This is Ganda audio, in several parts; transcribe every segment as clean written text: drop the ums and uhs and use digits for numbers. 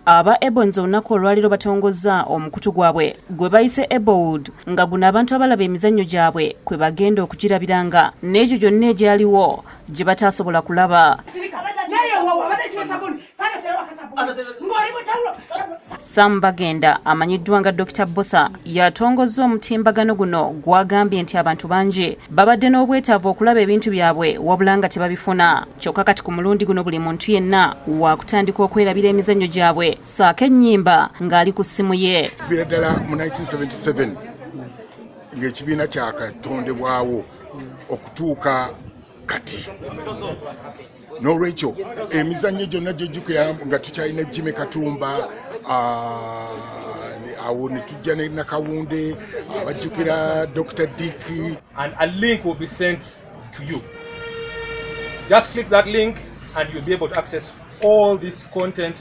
Aba Ebonies olunaku olwaliro batongozza omukutu gwabwe gwe bayise Ebowood nga guno abantu abalaba emizannyo gyabwe kwe bagenda okugirabiranga n'egyo gyonna egyaliwo gye bataasobola kulaba. Sam Bagenda amanyiddwa nga Dr. Bosa yatongozza omutimbagano guno gwagambye nti abantu bangi babadde n'obwetaavu okulaba ebintu byabwe wabula nga tebabifuna. Kyokka kati ku mulundi guno buli muntu yenna waakutandika okwerabira emizannyo gyabwe saako ennyimba ng'ali ku ssimu ye. Kuviira ddala mu 1977 ng'ekibiina kyakatondebwawo okutuuka kati. N'olwekyo emizannyo gyonna gy'ojjukira nga tukyalina Jimmy Katumba, awo ne tujja ne Nakawunde, abajjukira Dr. Dick. And a link will be sent to you. Just click that link and you'll be able to access all this content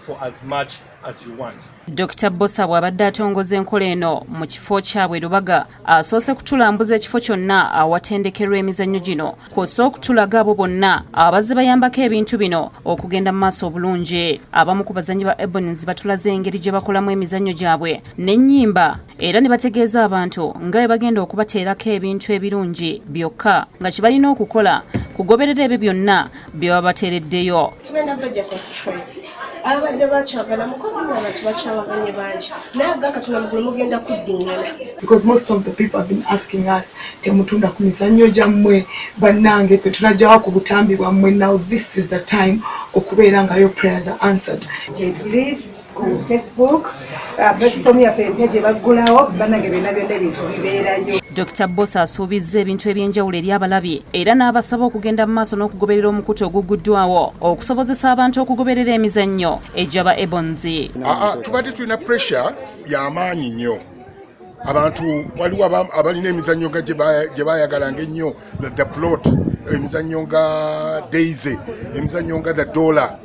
for as much as you want. Dr. Bosa bw'abadde atongoza enkola eno mu kifo kyabwe Lubaga asoose kutulambuza ekifo kyonna awatendekerwa emizannyo gino kw'ossa okutulaga abo bonna abazze bayambako ebintu bino okugenda mu maaso obulungi. Abamu ku bazannyi ba Ebonies batulaze engeri gye bakolamu emizannyo gyabwe n'ennyimba era ne bategeeza abantu nga bwe bagenda okubateerako ebintu ebirungi byokka nga kye balina okukola kugoberera ebyo byonna bye baba bateereddeyo. Abadde bakyagala mukozi n'abantu bakyawaganye bangi naye agakatuna mugulu mugenda kuddingana. Because most of the people have been asking us temutunda ku mizannyo gyammwe bannange fe tunajjawa ku butambi bwammwe. Now this is the time okubeera nga your prayers are answered. Ku Facebook platform ya page baggulawo bannange byonna byonna ebintu bibeerayo. Dr. Bosa asuubizza ebintu eby'enjawulo eri abalabi era n'abasaba okugenda mu maaso n'okugoberera omukutu oguguddwawo okusobozesa abantu okugoberera emizannyo egy'aba Ebonies. Tubadde tulina pressure y'amaanyi nnyo. Abantu waliwo abalina emizannyo nga gye baayagalanga ennyo, the plot, emizannyo nga Daisy, emizannyo nga the dollar,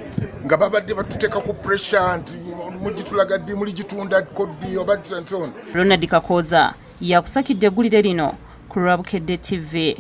nga babadde batuteeka ku pressure nti mugitulaga ddi, muligitunda koddi oba and so on. Ronald Kakoza yakusakidde eggulire lino ku Bukedde TV.